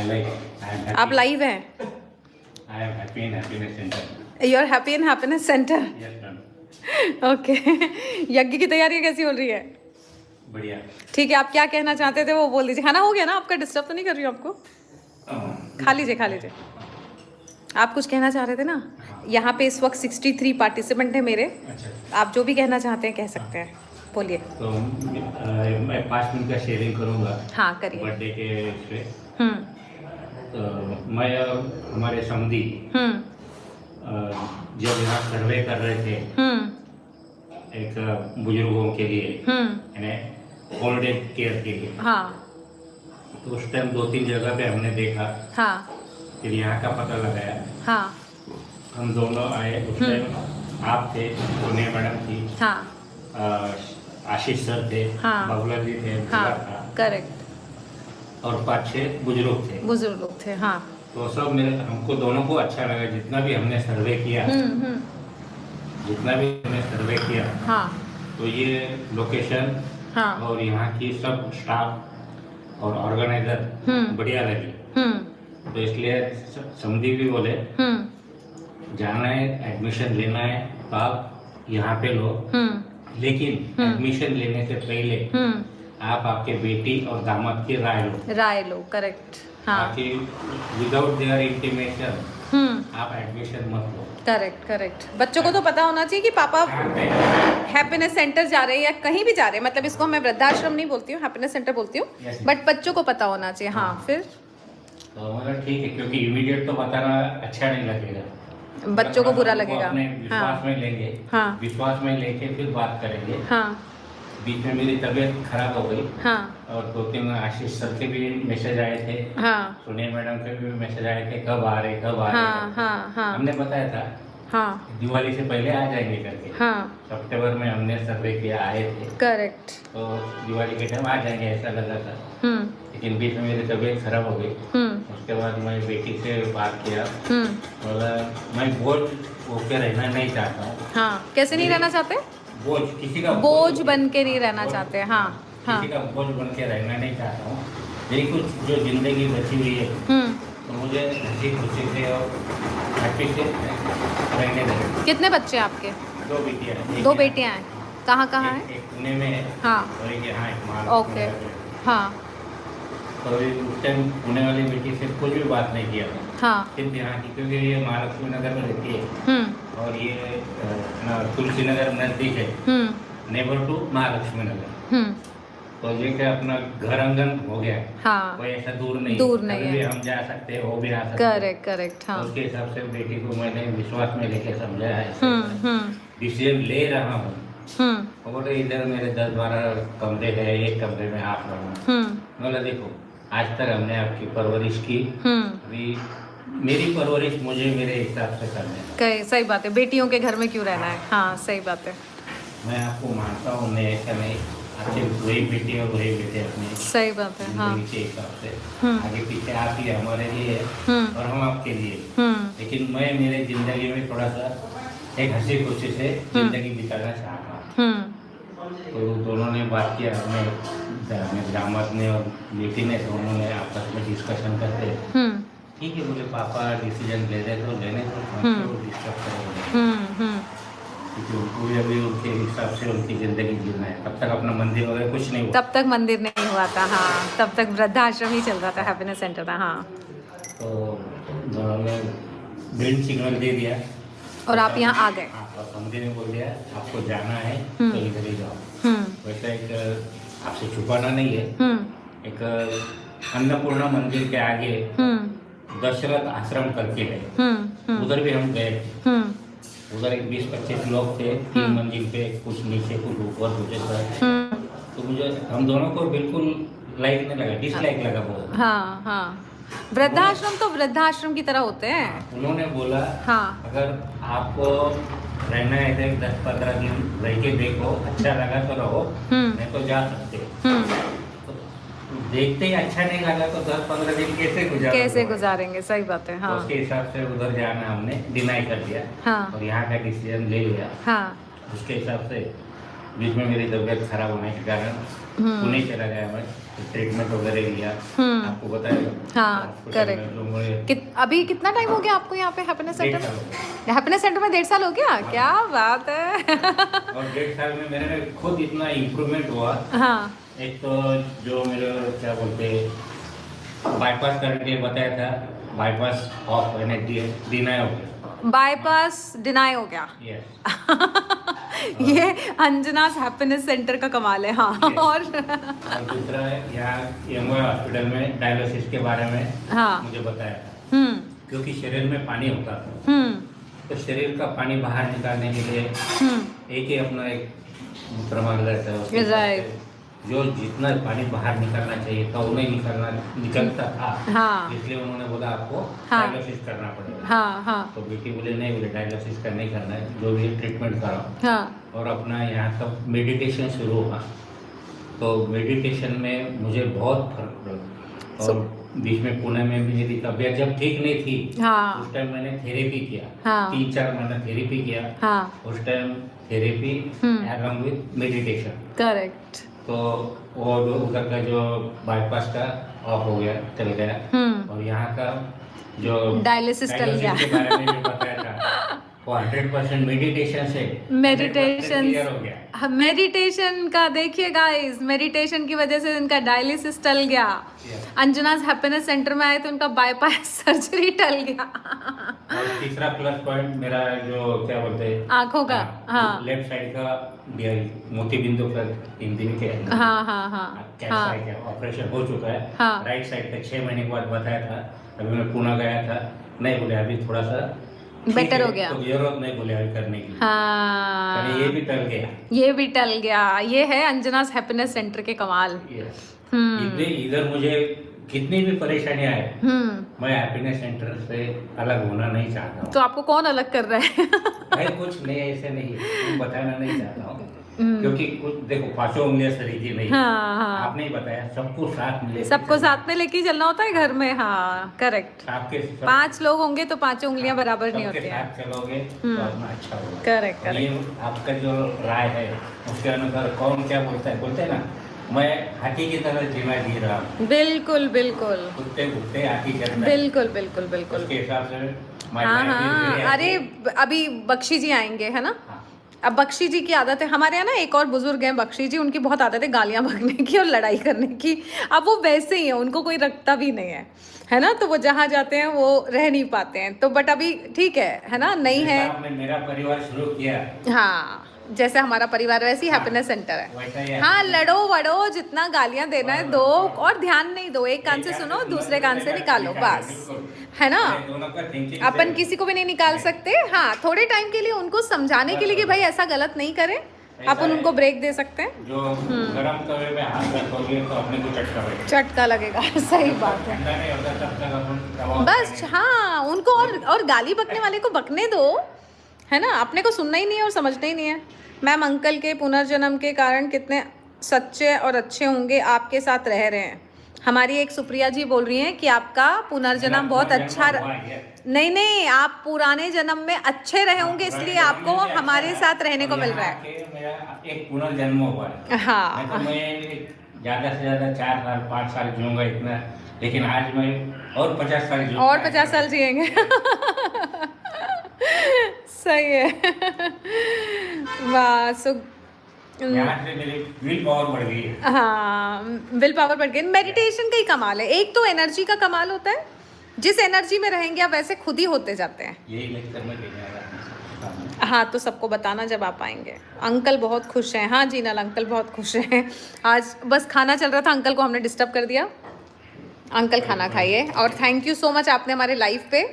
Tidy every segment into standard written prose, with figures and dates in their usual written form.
आप लाइव हैं? I am happy in happiness center. You are happy in happiness centre. Yes, ma'am. Okay. यज्ञ की तैयारी कैसी हो रही है? बढ़िया। ठीक है, आप क्या कहना चाहते थे वो बोल दीजिए। खाना हो गया ना आपका? डिस्टर्ब तो नहीं कर रही हूँ आपको? खा लीजिए खा लीजिए। आप कुछ कहना चाह रहे थे ना? यहाँ पे इस वक्त 63 पार्टिसिपेंट हैं मेरे। अच्छा। आप जो भी कहना चाहते हैं कह सकते हैं, बोलिए। तो मैं 5 मिनट का शेयरिंग करूँगा। हाँ करिए। बर्थडे के इस पे। हम्म तो मैं और हमारे समधी जब यहाँ सर्वे कर रहे थे एक बुजुर्गों के लिए, यानी ओल्ड एज केयर के लिए, हाँ तो उस टाइम 2-3 जगह पे हमने देखा, हाँ फिर यहाँ का पता लगाया। हाँ हम दोनों आए, उस टाइम आप थे, सोनिया मैडम थी, हाँ आशीष सर थे, हाँ बाबूलाल जी थे, हाँ बुला था, करेक्ट। और 5-6 बुजुर्ग थे। बुजुर्ग लोग थे हाँ। तो सब हमको दोनों को अच्छा लगा, जितना भी हमने सर्वे किया, जितना भी हमने सर्वे किया, हाँ तो ये लोकेशन हाँ और यहाँ की सब स्टाफ और ऑर्गेनाइजर बढ़िया लगी। तो इसलिए समधी भी बोले जाना है, एडमिशन लेना है तो आप यहाँ पे लो, लेकिन एडमिशन लेने से पहले आप आपके बेटी और दामाद की राय लो। करेक्ट। हाँ ताकि विदाउट देयर इंटीमेशन आप एडमिशन मत लो। Correct correct. बच्चों को तो पता होना चाहिए कि पापा हैप्पीनेस सेंटर जा रहे हैं या कहीं भी जा रहे हैं। मतलब इसको मैं वृद्धाश्रम नहीं बोलती हूँ, हैप्पीनेस सेंटर बोलती हूँ, बट बच्चों को पता होना चाहिए। हाँ फिर तो मतलब ठीक है, क्योंकि इमीडिएट तो बताना अच्छा नहीं लगेगा, बच्चों को बुरा लगेगा। अपने विश्वास में लेंगे, हाँ विश्वास में लेके फिर बात करेंगे। हाँ बीच में मेरी तबीयत खराब हो गई, हाँ और 2-3 आशीष सर के भी मैसेज आए थे, हाँ सोनिया मैडम के भी मैसेज आए थे, कब आ रहे कब आ रहे। हाँ हाँ हाँ हमने बताया था हाँ दिवाली से पहले आ जाएंगे करके। हाँ सितंबर में हमने सर्वे किया, आए थे, करेक्ट। तो दिवाली के टाइम आ जाएंगे ऐसा लगा था, लेकिन बीच में मेरी तबीयत खराब हो गई। उसके बाद मैं बेटी से बात किया, बोला मैं बोझ होके रहना नहीं चाहता हूँ। हाँ कैसे नहीं रहना चाहते? बोझ, किसी का बोझ बन के नहीं रहना चाहते। हाँ हाँ किसी का बोझ बन के रहना नहीं चाहता हूँ। मेरी कुछ जो जिंदगी बची हुई है, तो मुझे हंसी खुशी से और हैप्पी से रहने दें। कितने बच्चे हैं आपके? 2 बेटियाँ हैं। 2 बेटियाँ हैं। कहाँ कहाँ हैं? एक पुणे में है, हाँ और एक यहाँ एक महाराष्ट्र ओके में है। हाँ तो उस टाइम पुणे वाली बेटी से कुछ भी बात नहीं किया था, हाँ सिर्फ यहाँ की, क्योंकि ये महालक्ष्मी नगर में रहती है और ये तुलसी नगर नजदीक है, नेबर टू महालक्ष्मी नगर। तो ये क्या अपना घर आंगन हो गया, हाँ कोई ऐसा दूर नहीं है। भी हम जा सकते हैं, वो भी आ सकते हैं। Correct correct. हाँ तो उसके हिसाब से बेटी को मैंने विश्वास में लेके समझाया है, डिसीजन ले रहा हूँ। और इधर मेरे 10-12 कमरे हैं, एक कमरे में आप रहो। बोला देखो आज तक हमने आपकी परवरिश की, अभी मेरी परवरिश मुझे मेरे हिसाब से करने है। सही बात है, बेटियों के घर में क्यों रहना है। हाँ सही बात है। मैं आपको मानता हूँ, मैं ऐसा नहीं, आपके वही बेटी और वही बेटे अपने सही बात है। हाँ के हिसाब से आगे पीछे आप ही हमारे लिए और हम आपके लिए, लेकिन मैं मेरे जिंदगी में थोड़ा सा एक हंसी खुशी से जिंदगी बिताना चाहता हूँ। तो दोनों ने बात किया, हमें दामाद ने और बेटी ने, दोनों ने आपस में डिस्कशन करते, ठीक है बोले पापा डिसीजन ले रहे तो लेने तो डिस्कस करेंगे, क्योंकि उनको भी अभी उनके हिसाब से उनकी ज़िंदगी जीना है। तब तक अपना मंदिर वगैरह कुछ नहीं हुआ, तब तक मंदिर नहीं हुआ था। हाँ तब तक वृद्धाश्रम ही चल रहा था, हैप्पीनेस सेंटर था। हाँ तो दोनों ने ग्रीन सिग्नल दे दिया और आप यहाँ आ गए। और समझे ने बोल दिया आपको जाना है तो इधर ही जाओ। वैसे एक आपसे छुपाना नहीं है, एक अन्नपूर्णा मंदिर के आगे दशरथ आश्रम करके है, उधर भी हम गए। उधर एक 20-25 लोग थे, 3 मंजिल पे, कुछ नीचे कुछ ऊपर कुछ ऐसा। तो मुझे हम दोनों को बिल्कुल लाइक नहीं लगा, डिसलाइक लगा बहुत। हाँ हाँ वृद्धाश्रम तो वृद्धाश्रम की तरह होते हैं। उन्होंने बोला हाँ अगर आपको रहना है तो 10-15 दिन रह के देखो, अच्छा लगा तो रहो, नहीं तो जा सकते। तो देखते ही अच्छा नहीं लगा तो 10-15 दिन कैसे गुजारेंगे। सही बात है। हाँ तो उसके हिसाब से उधर जाना हमने डिनाई कर दिया, हाँ और यहाँ का डिसीजन ले लिया। हाँ उसके हिसाब से बीच में मेरी तबीयत खराब होने के कारण पुणे चला गया मैं, ट्रीटमेंट वगैरह लिया, आपको बताया। हाँ करेक्ट। अभी कितना टाइम हो गया आपको यहाँ पे हैप्पीनेस सेंटर में? हैप्पीनेस सेंटर में 1.5 साल हो गया? क्या बात है। और 1.5 साल में मेरे में खुद इतना इम्प्रूवमेंट हुआ। हाँ एक तो जो मेरे क्या बोलते बाईपास करने के लिए बताया था, बाईपास ऑफ डिनाई हो गया। बाईपास डिनाई हो गया। ये अंजनास हैप्पीनेस सेंटर का कमाल है। हाँ और दूसरा यहाँ एमओए हॉस्पिटल में डायलिसिस के बारे में मुझे बताया था। क्योंकि शरीर में पानी होता था, तो शरीर का पानी बाहर निकालने के लिए एक ही अपना एक प्रमाण रहता है, जो जितना पानी बाहर निकलना चाहिए था वो नहीं निकलता था। इसलिए उन्होंने बोला आपको डायलिसिस करना पड़ेगा। तो बेटी बोले नहीं, बोले डायलिसिस का नहीं करना है, जो भी ट्रीटमेंट कराओ। और अपना यहाँ तक मेडिटेशन शुरू हुआ, तो मेडिटेशन में मुझे बहुत फर्क पड़ा। और बीच में पुणे में भी मेरी तबीयत जब ठीक नहीं थी, उस टाइम मैंने थेरेपी किया, 3-4 महीना थेरेपी किया। उस time therapy along with meditation. Correct. तो वो उधर का जो बाईपास का ऑफ हो गया, चल गया। और यहाँ का जो डायलिसिस चल गया के बारे में भी बताया था, वो 100% मेडिटेशन से क्लियर हो गया। मेडिटेशन का देखिए गाइस, मेडिटेशन की वजह से इनका डायलिसिस टल गया। अंजनास हैप्पीनेस सेंटर में आए तो उनका बाईपास सर्जरी टल गया। और तीसरा प्लस पॉइंट मेरा जो क्या बोलते हैं आंखों का, लेफ्ट साइड का मोती बिंदु का हिंदी में क्या ऑपरेशन हो चुका है। राइट साइड का 6 महीने के बाद बताया था। अभी मैं पुणे गया था, नहीं बोले अभी थोड़ा सा बेटर हो गया, तो जरूरत नहीं बोले अभी करने की। हाँ ये भी टल गया, ये भी टल गया। ये है अंजनास हैप्पीनेस सेंटर के कमाल। इधर मुझे कितनी भी परेशानी आए, मैं हैप्पीनेस सेंटर से अलग होना नहीं चाहता हूँ। तो आपको कौन अलग कर रहा है? भाई कुछ नहीं, ऐसे नहीं बताना नहीं चाहता हूँ, क्योंकि कुछ देखो 5 उंगलियां सरीखी नहीं। आपने ही बताया सबको साथ में लेके चलना होता है घर में। हाँ करेक्ट। आपके 5 लोग होंगे तो 5 उंगलियां बराबर नहीं होती हैं। चलोगे तो अपना अच्छा होगा। करेक्ट। आपका जो राय है उसके अनुसार कौन क्या बोलता है, बोलते हैं ना मैं हाथी की तरह जीना जी रहा हूँ। बिल्कुल बिल्कुल। कुत्ते कुत्ते हाथी करना। बिल्कुल बिल्कुल बिल्कुल। उसके हिसाब से हाँ। अरे अभी बख्शी जी आएंगे है ना। अब बख्शी जी की आदत है, हमारे यहाँ ना एक और बुजुर्ग हैं बख्शी जी, उनकी बहुत आदत है गालियाँ बकने की और लड़ाई करने की। अब वो वैसे ही है, उनको कोई रखता भी नहीं है ना, तो वो जहाँ जाते हैं वो रह नहीं पाते हैं। तो बट अभी ठीक है ना, नहीं है। आपने मेरा परिवार शुरू किया, हाँ जैसे हमारा परिवार वैसे ही हैप्पीनेस सेंटर है। हाँ लड़ो वड़ो, जितना गालियाँ देना है दो, और ध्यान नहीं दो, एक कान से सुनो दूसरे कान से निकालो बस, है ना। अपन किसी को भी नहीं निकाल सकते। हाँ थोड़े टाइम के लिए उनको समझाने के लिए कि भाई ऐसा गलत नहीं करे, अपन उनको ब्रेक दे सकते हैं। जो गरम तवे में हाथ रखोगे तो अपने को चटका लगेगा। सही बात है। बस हाँ उनको और गाली बकने वाले को बकने दो, है ना। अपने को सुनना ही नहीं है और समझना ही नहीं है। मैम अंकल के पुनर्जन्म के कारण कितने सच्चे और अच्छे होंगे, आपके साथ रह रहे हैं। हमारी एक सुप्रिया जी बोल रही हैं कि आपका पुनर्जन्म बहुत अच्छा नहीं, आप पुराने जन्म में अच्छे रहे होंगे, इसलिए आपको हमारे साथ रहने को मिल रहा है। मेरा एक पुनर्जन्म हुआ है। हाँ तो मैं ज़्यादा से ज़्यादा 4 साल 5 साल जीऊँगा इतना, लेकिन आज मैं और 50 साल जीऊँगा, और 50 साल जिएंगे। सही है। वाह सो यहाँ से मेरी विल पावर बढ़ गई है। हाँ विल पावर बढ़ गई। मेडिटेशन का ही कमाल है। एक तो एनर्जी का कमाल होता है, जिस एनर्जी में रहेंगे आप वैसे खुद ही होते जाते हैं। यही लेक्चर में देने वाला। हाँ तो सबको बताना जब आप आएंगे। अंकल बहुत खुश हैं। हाँ जी नल अंकल बहुत खुश हैं। आज बस खाना चल रहा था, अंकल को हमने डिस्टर्ब कर दिया। अंकल खाना खाइए, और थैंक यू सो मच, आपने हमारे लाइव पे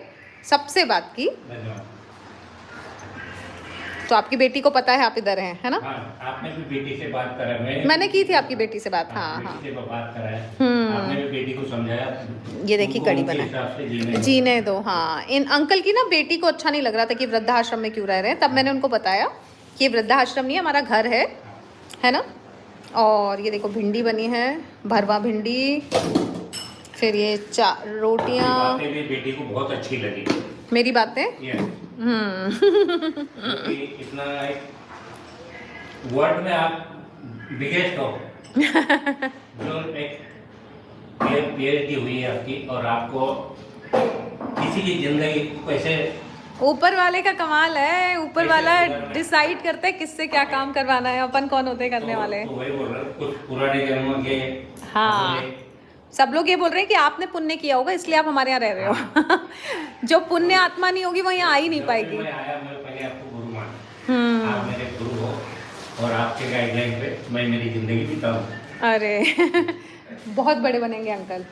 सबसे बात की। तो आपकी बेटी को पता है आप इधर हैं, है ना। हाँ, आपने भी बेटी से बात करा, मैंने की थी आपकी बेटी से बात। हाँ हाँ से बात करा है। आपने भी बेटी को समझाया। ये देखिए कड़ी बना जीने दो। हाँ इन अंकल की ना बेटी को अच्छा नहीं लग रहा था कि वृद्धाश्रम में क्यों रह रहे हैं, तब मैंने उनको बताया कि ये वृद्धाश्रम नहीं है, हमारा घर है ना। और ये देखो भिंडी बनी है, भरवा भिंडी, फिर ये रोटियाँ। बेटी को बहुत अच्छी लगी मेरी बातें। इतना वर्ल्ड में आप बिगेस्ट हो, जो एक क्लियरिटी हुई है आपकी, और आपको किसी की जिंदगी कैसे, ऊपर वाले का कमाल है, ऊपर वाला डिसाइड करता है किससे क्या काम करवाना है, अपन कौन होते करने वाले। तो वही बोल रहा हूँ, कुछ पुराने जन्मों के हाँ, सब लोग ये बोल रहे हैं कि आपने पुण्य किया होगा इसलिए आप हमारे यहाँ रह रहे हो। जो पुण्य आत्मा नहीं होगी वो यहाँ आ ही नहीं पाएगी। मैं आया, मैं पहले आपको गुरु मान, आप मेरे गुरु हो, और आपके गाइडलाइन पे मैं मेरी जिंदगी बिताऊं। अरे बहुत बड़े बनेंगे अंकल।